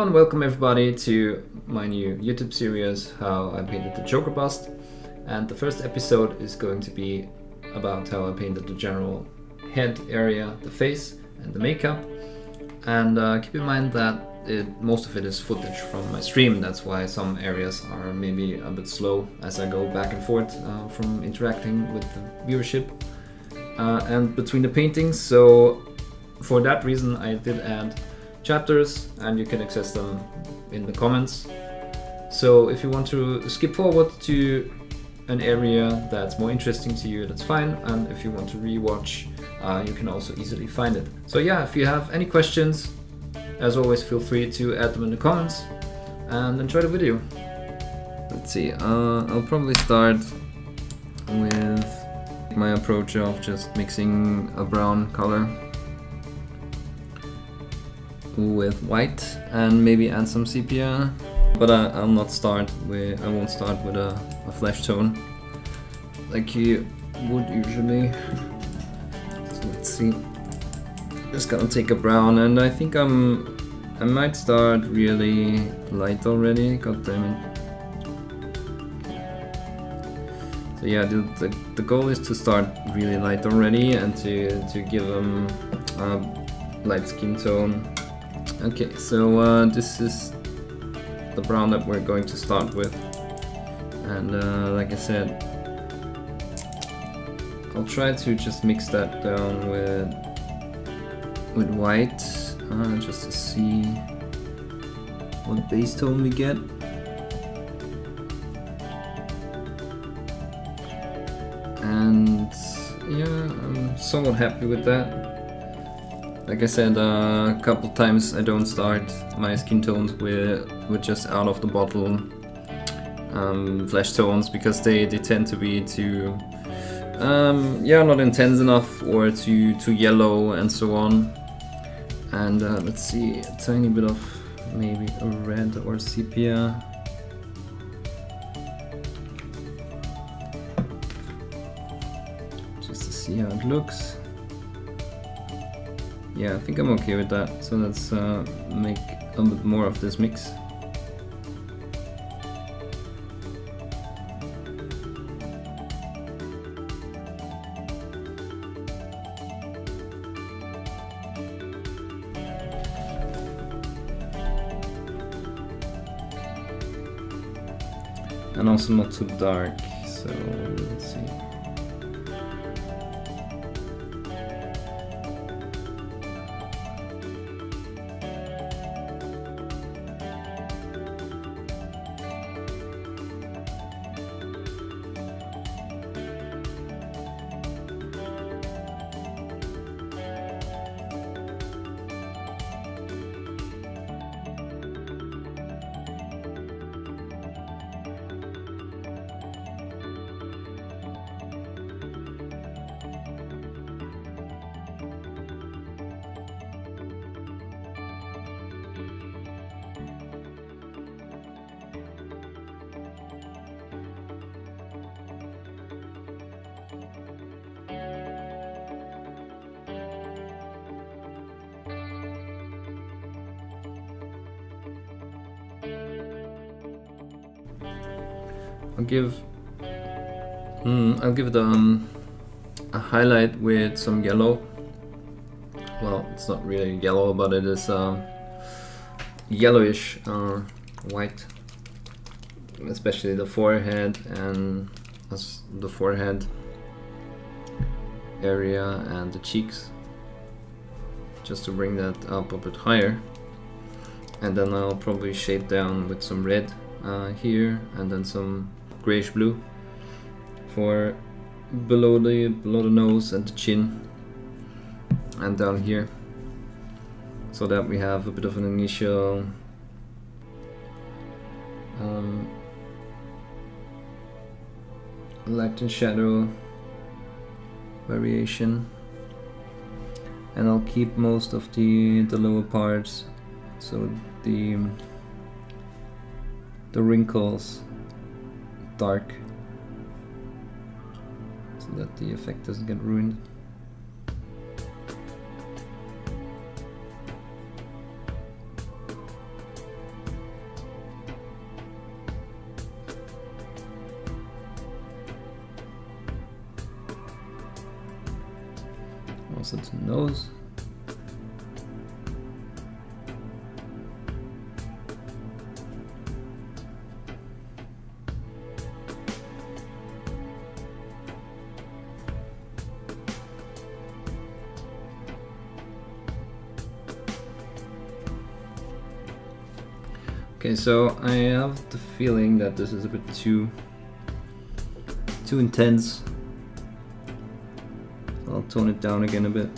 and welcome everybody to my new YouTube series, How I Painted the Joker Bust. And the first episode is going to be about how I painted the general head area, the face, and the makeup. And keep in mind that most of it is footage from my stream. That's why some areas are maybe a bit slow as I go back and forth from interacting with the viewership and between the paintings. So for that reason I did add chapters, and you can access them in the comments. So if you want to skip forward to an area that's more interesting to you, that's fine. And if you want to rewatch, you can also easily find it. So yeah, if you have any questions, as always, feel free to add them in the comments and enjoy the video. Let's see, I'll probably start with my approach of just mixing a brown color with white and maybe add some sepia, but I won't start with a flesh tone like you would usually. So let's see, just gonna take a brown, and I think I might start really light already. God damn it. So yeah, the goal is to start really light already and to give them a light skin tone. Okay, so this is the brown that we're going to start with, and like I said, I'll try to just mix that down with white, just to see what base tone we get. And yeah, I'm somewhat happy with that. Like I said a couple times, I don't start my skin tones with just out of the bottle flesh tones, because they tend to be too not intense enough or too yellow and so on. And let's see, a tiny bit of maybe a red or sepia. Just to see how it looks. Yeah, I think I'm okay with that. So let's make a bit more of this mix. And also not too dark, so let's see. I'll give it a highlight with some yellow. Well, it's not really yellow, but it is yellowish white, especially the forehead and the forehead area and the cheeks, just to bring that up a bit higher. And then I'll probably shade down with some red here, and then some grayish blue for below the nose and the chin and down here, so that we have a bit of an initial light and shadow variation. And I'll keep most of the lower parts, so the wrinkles dark, so that the effect doesn't get ruined. also to nose. Okay, so I have the feeling that this is a bit too intense. I'll tone it down again a bit.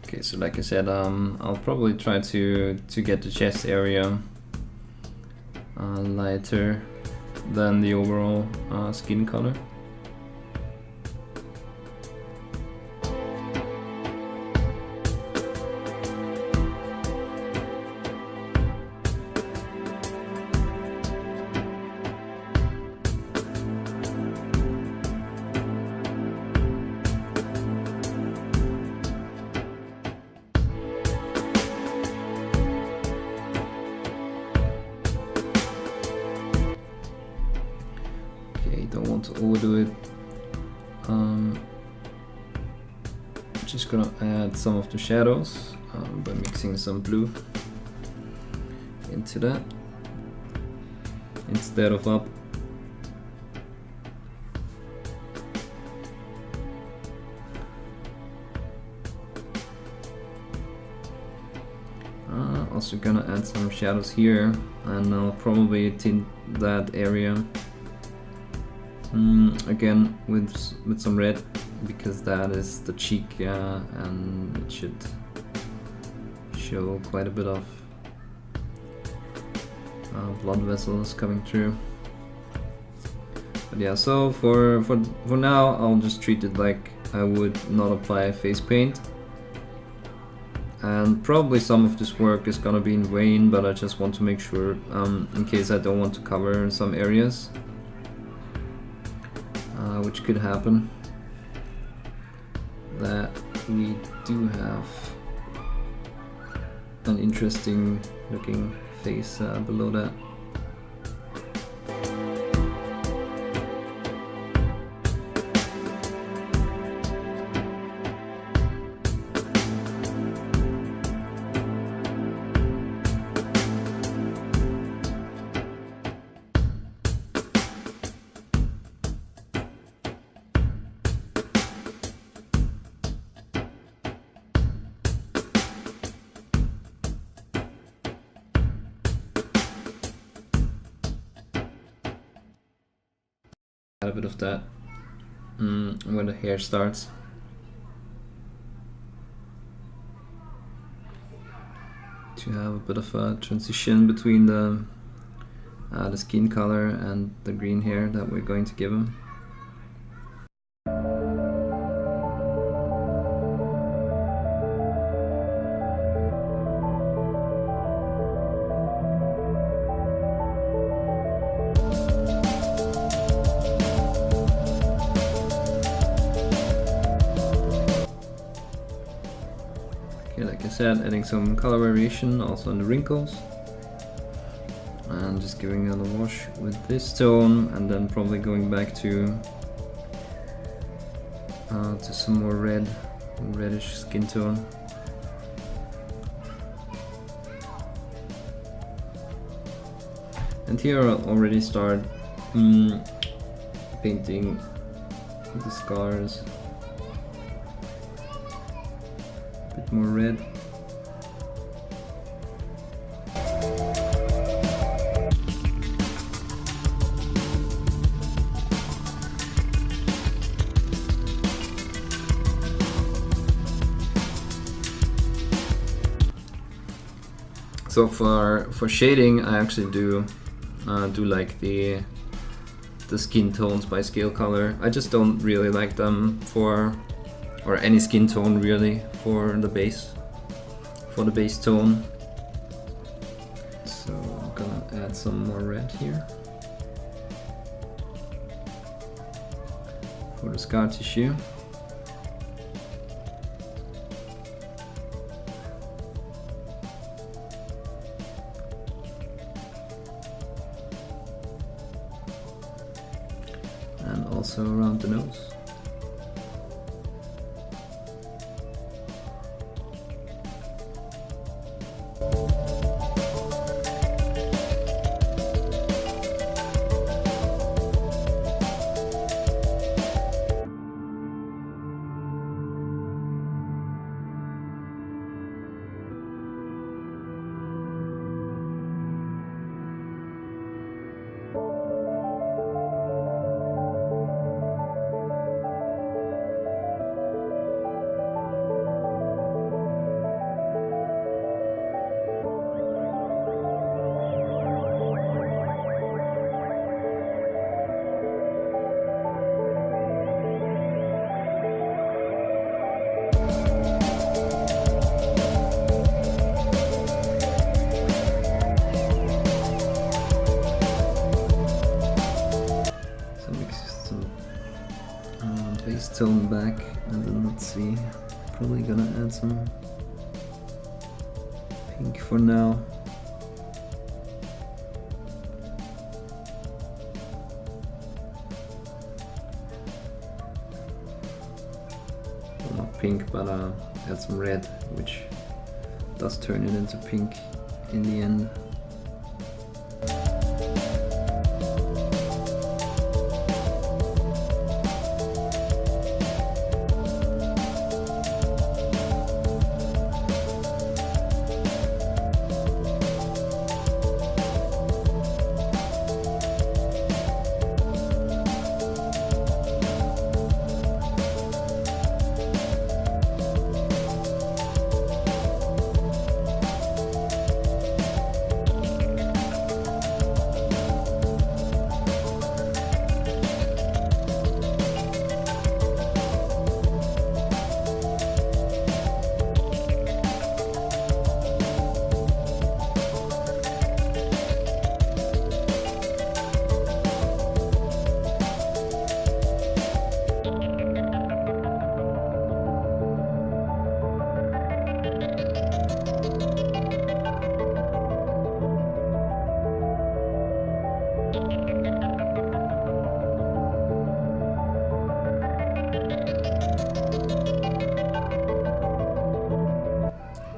Okay, so like I said, I'll probably try to get the chest area lighter than the overall skin color. Don't want to overdo it. Just gonna add some of the shadows by mixing some blue into that instead of up. Also gonna add some shadows here, and I'll probably tint that area again with some red, because that is the cheek, and it should show quite a bit of blood vessels coming through. But yeah, so for now I'll just treat it like I would not apply face paint. And probably some of this work is gonna be in vain, but I just want to make sure, in case I don't want to cover some areas, which could happen, that we do have an interesting looking face below that. Add a bit of that where the hair starts. To have a bit of a transition between the skin color and the green hair that we're going to give him. Like I said, adding some color variation also on the wrinkles, and just giving it a wash with this tone, and then probably going back to some more red reddish skin tone. And here I'll already start painting the scars a bit more red. So for shading, I actually do like the skin tones by scale color. I just don't really like them or any skin tone really for the base tone. So I'm gonna add some more red here for the scar tissue. And also around the nose. Base tone back, and then let's see, probably gonna add some pink for now. Well, not pink, but add some red, which does turn it into pink in the end.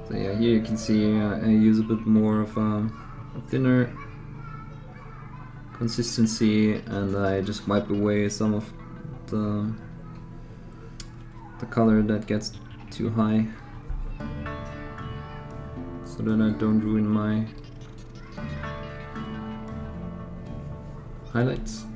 So yeah, here you can see I use a bit more of a thinner consistency, and I just wipe away some of the color that gets too high, so that I don't ruin my highlights.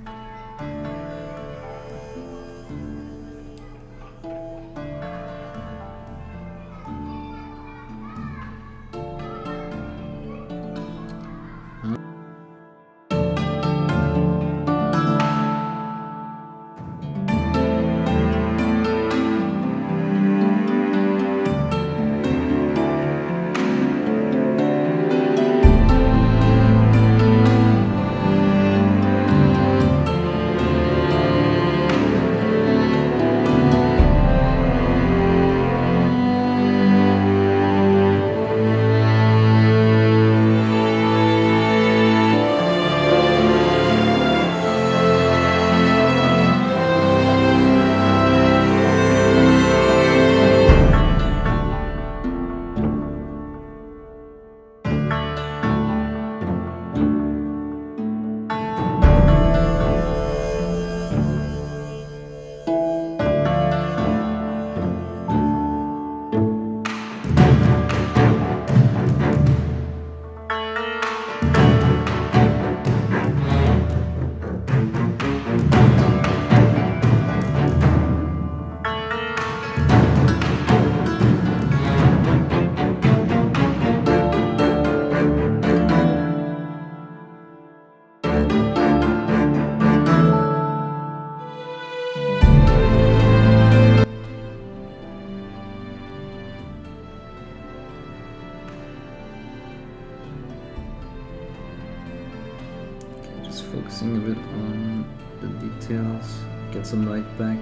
details, get some light back.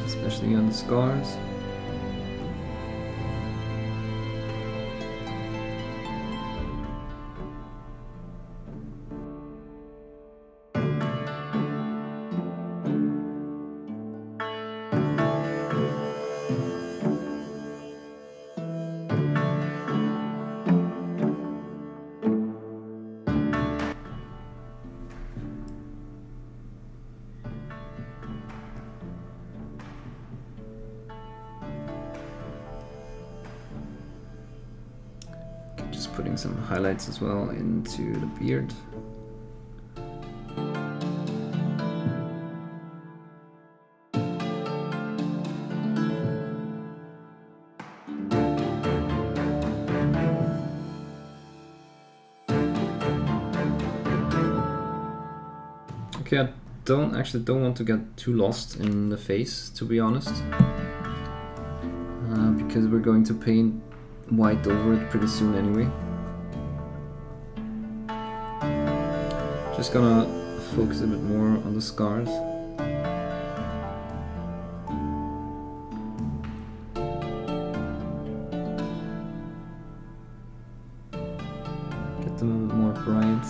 Especially on the scars. Just putting some highlights as well into the beard. Okay, I don't want to get too lost in the face, to be honest, because we're going to paint white over it pretty soon anyway. Just gonna focus a bit more on the scars. Get them a bit more bright.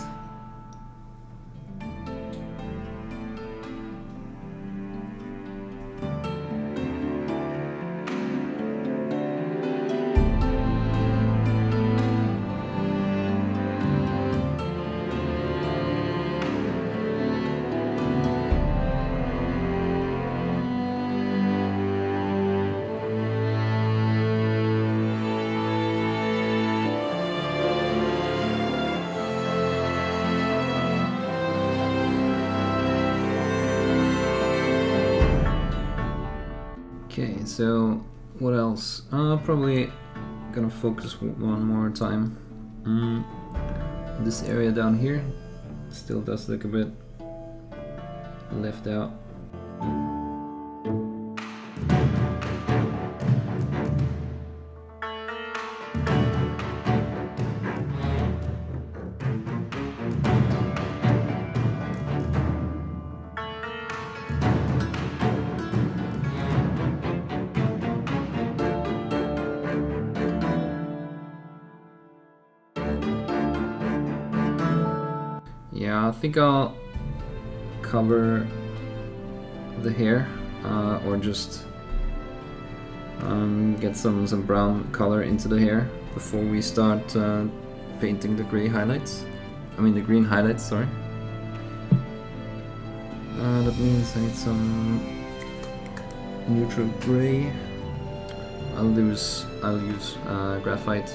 Okay, so what else? Probably gonna focus one more time. This area down here still does look a bit left out. Yeah, I think I'll cover the hair or just get some brown color into the hair before we start painting the gray highlights. I mean the green highlights, sorry. That means I need some neutral gray. I'll use graphite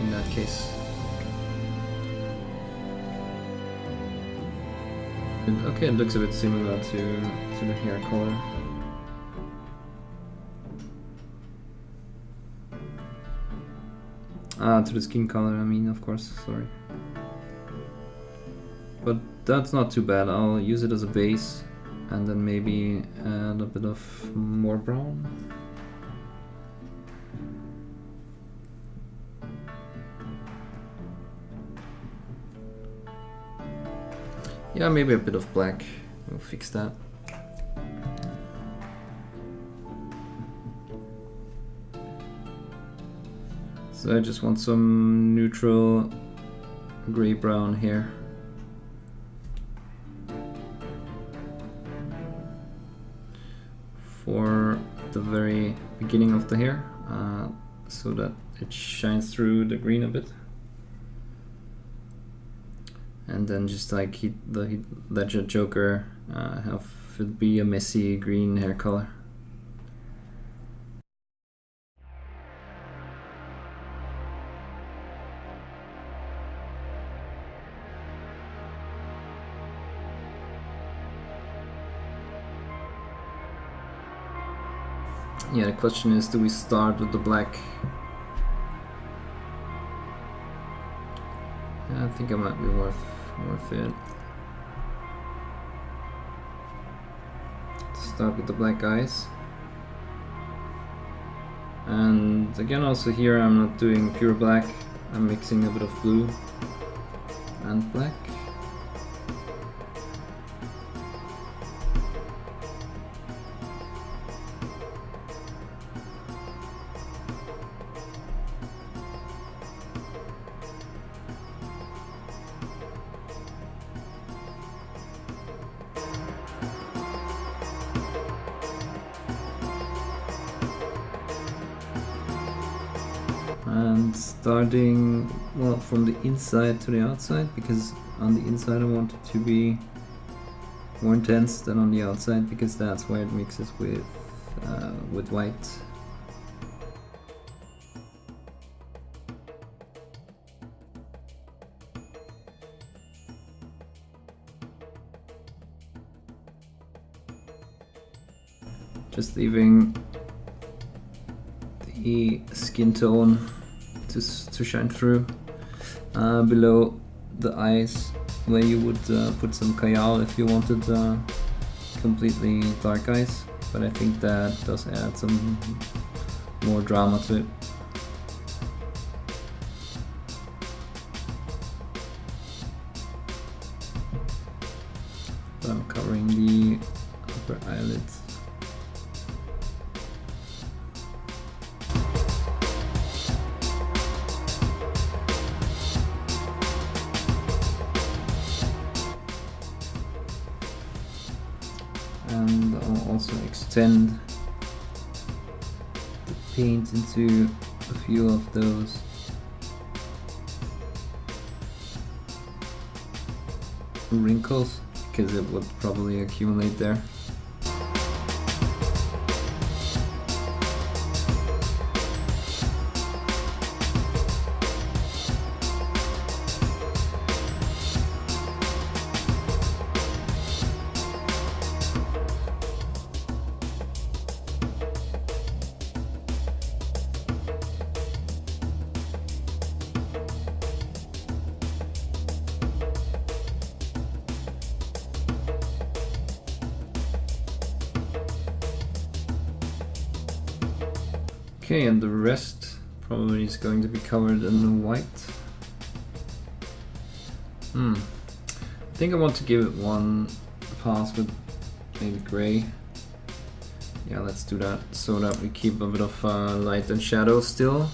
in that case. Okay, it looks a bit similar to the hair color. To the skin color, I mean, of course, sorry. But that's not too bad. I'll use it as a base and then maybe add a bit of more brown. Yeah, maybe a bit of black. We'll fix that. So I just want some neutral gray-brown hair. For the very beginning of the hair, so that it shines through the green a bit. And then just like Heath Ledger Joker, have it be a messy green hair color. Yeah, the question is, do we start with the black? Yeah, I think it might be worth it. Start with the black eyes. And again, also here I'm not doing pure black, I'm mixing a bit of blue and black. And starting, well, from the inside to the outside, because on the inside I want it to be more intense than on the outside, because that's where it mixes with white. Just leaving the skin tone to shine through. Below the eyes, where you would put some kajal if you wanted completely dark eyes, but I think that does add some more drama to it. So I'm covering the upper eyelids. And I'll also extend the paint into a few of those wrinkles, because it would probably accumulate there. Okay, and the rest probably is going to be covered in white. I think I want to give it one pass with maybe gray. Yeah, let's do that, so that we keep a bit of light and shadow still.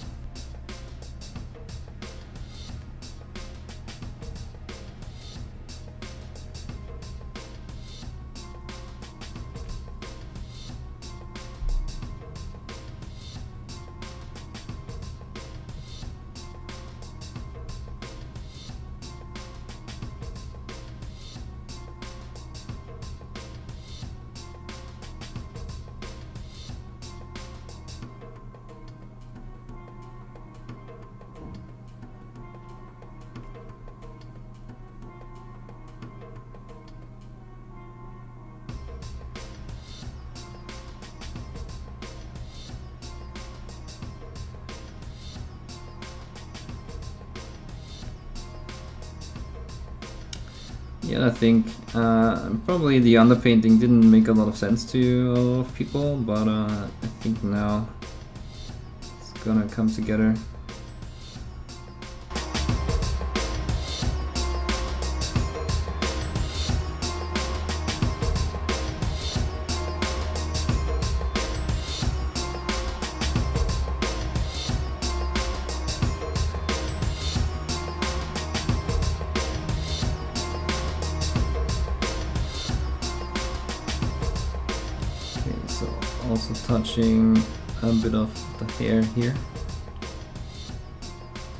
Yeah, I think probably the underpainting didn't make a lot of sense to a lot of people, but I think now it's gonna come together. So also touching a bit of the hair here,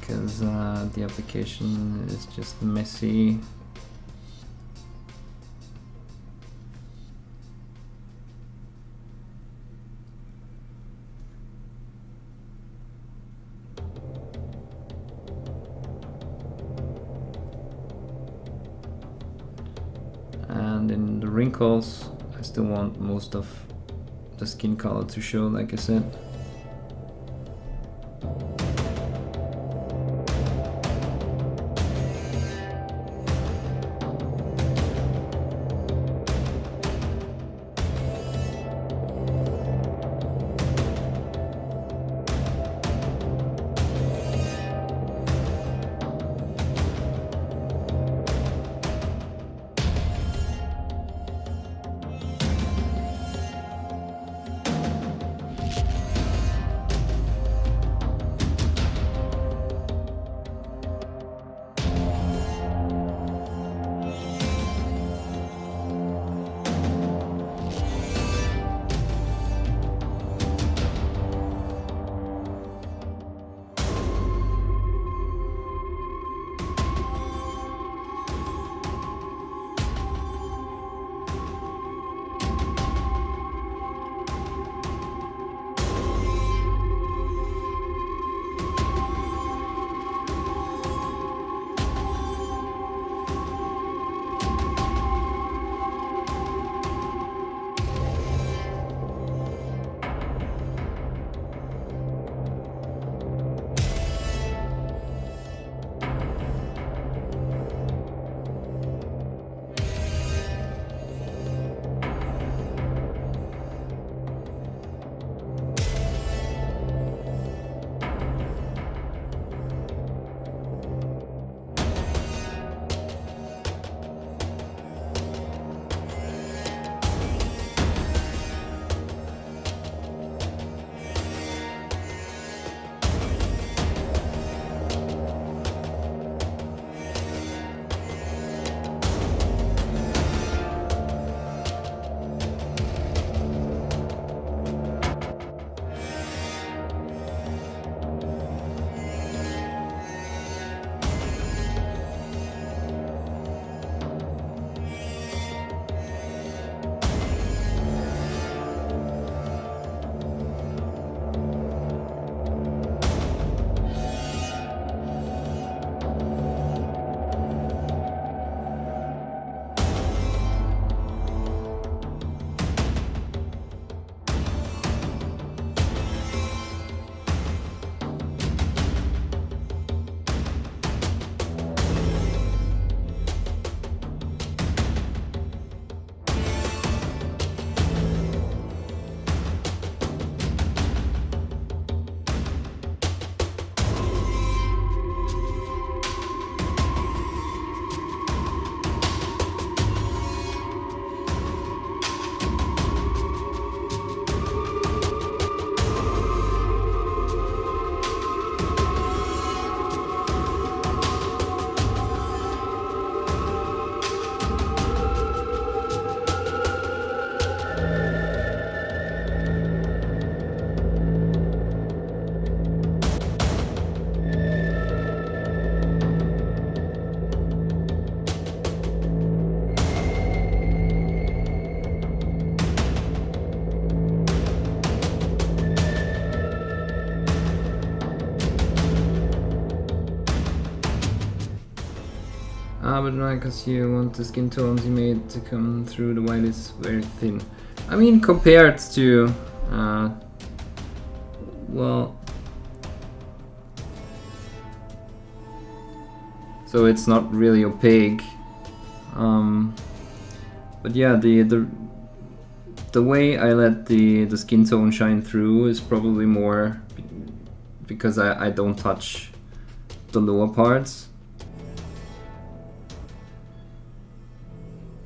because the application is just messy. And in the wrinkles, I still want most of the skin color to show, like I said. but no, because you want the skin tones you made to come through. The white is very thin. I mean, compared to, well, so it's not really opaque. But yeah, the way I let the skin tone shine through is probably more because I don't touch the lower parts.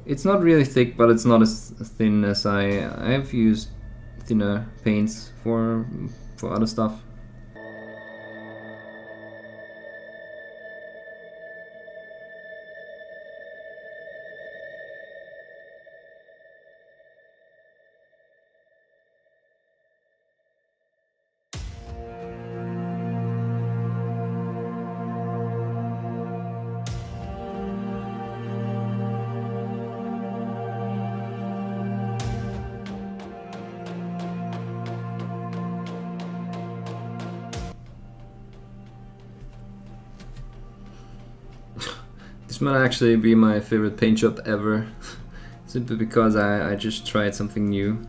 It's not really thick, but it's not as thin as I've used thinner paints for other stuff. This might actually be my favorite paint job ever, simply because I just tried something new.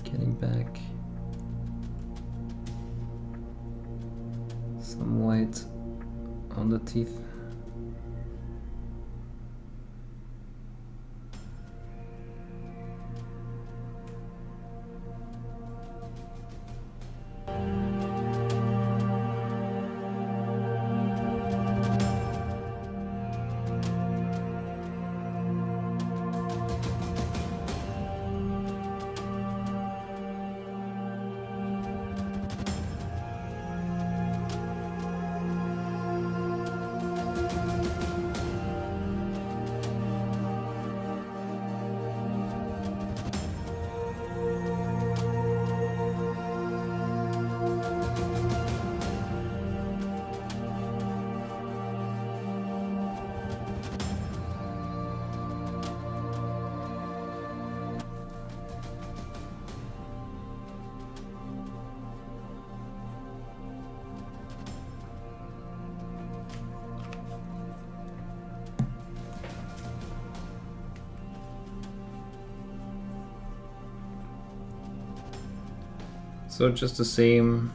Getting back some white on the teeth. So just the same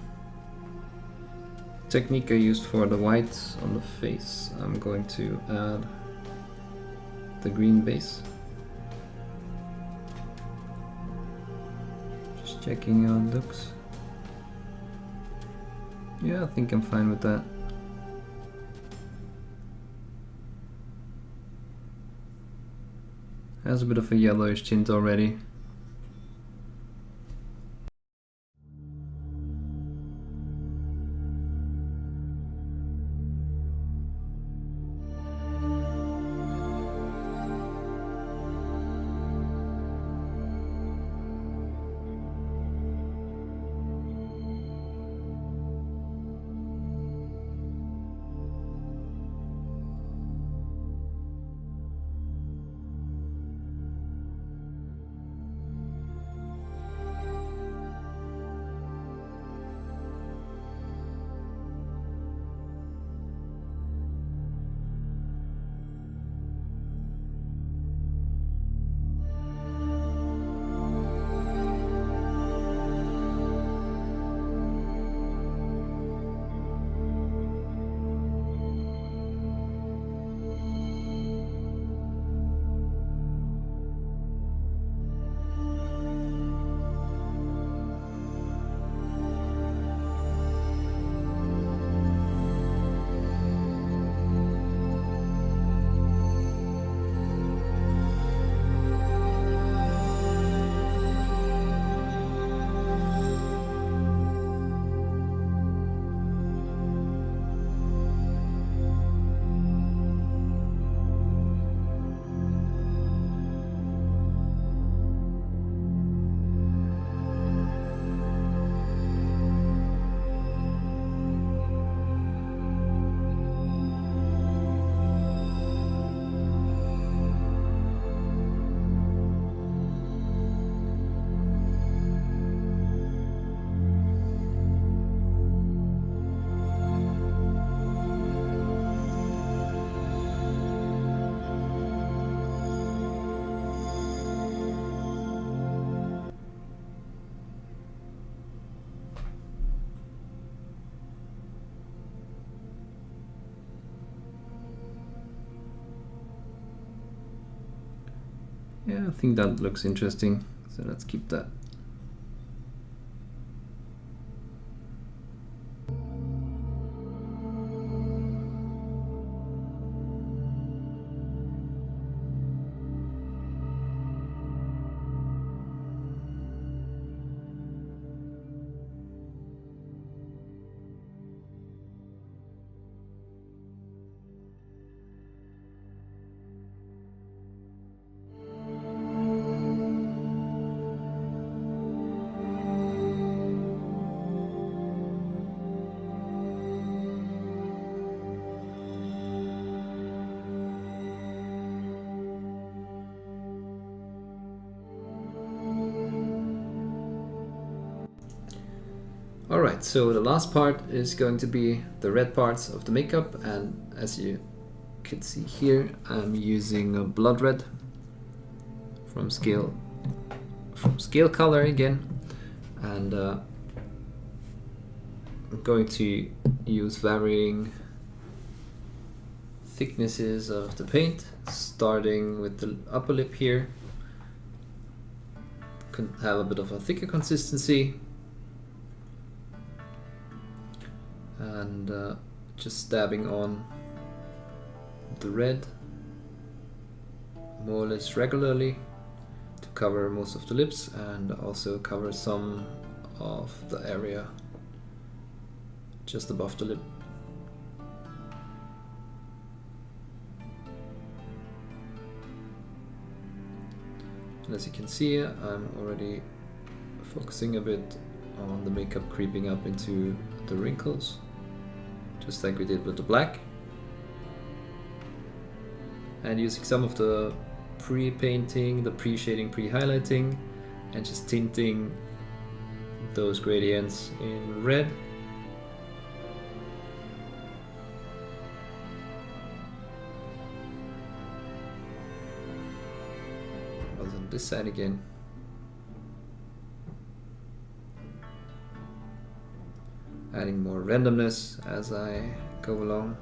technique I used for the white on the face. I'm going to add the green base. Just checking how it looks. Yeah, I think I'm fine with that. Has a bit of a yellowish tint already. Yeah, I think that looks interesting, so let's keep that. Alright, so the last part is going to be the red parts of the makeup, and as you can see here, I'm using a blood red from Scale Color again, and I'm going to use varying thicknesses of the paint, starting with the upper lip here. Can have a bit of a thicker consistency, and just dabbing on the red more or less regularly to cover most of the lips and also cover some of the area just above the lip. And as you can see, I'm already focusing a bit on the makeup creeping up into the wrinkles, just like we did with the black, and using some of the pre-painting, the pre-shading, pre-highlighting, and just tinting those gradients in red. Also on this side again. Adding more randomness as I go along.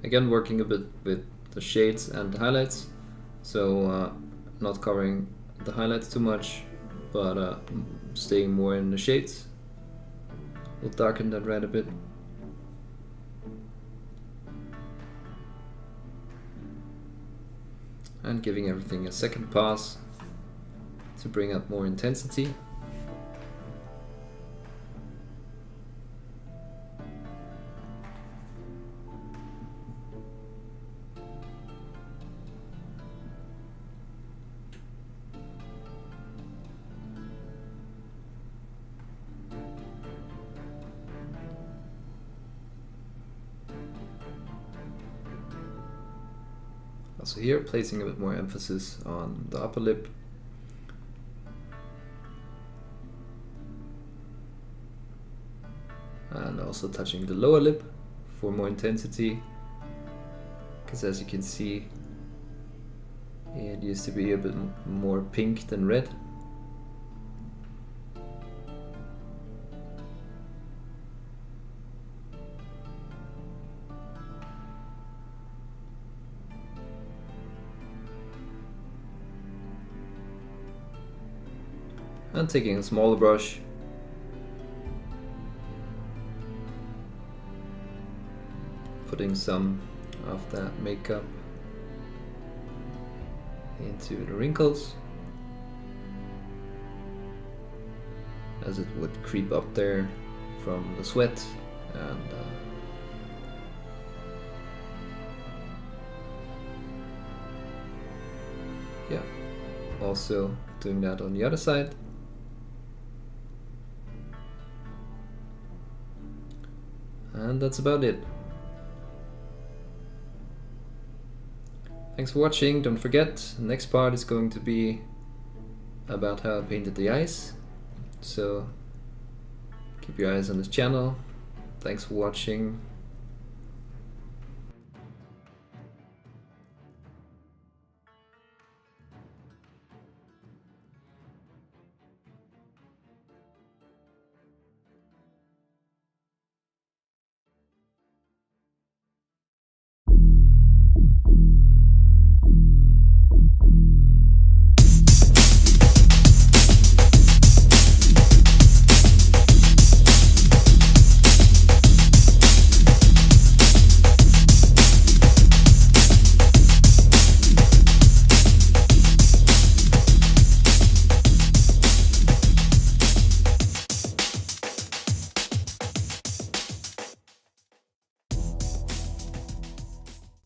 Again, working a bit with the shades and the highlights, so not covering the highlights too much, but staying more in the shades. We'll darken that red a bit. And giving everything a second pass to bring up more intensity. Also here, placing a bit more emphasis on the upper lip. And also touching the lower lip for more intensity. Because as you can see, it used to be a bit more pink than red. And taking a smaller brush, putting some of that makeup into the wrinkles, as it would creep up there from the sweat, and yeah, also doing that on the other side. And that's about it. Thanks for watching. Don't forget, the next part is going to be about how I painted the eyes. So keep your eyes on this channel. Thanks for watching.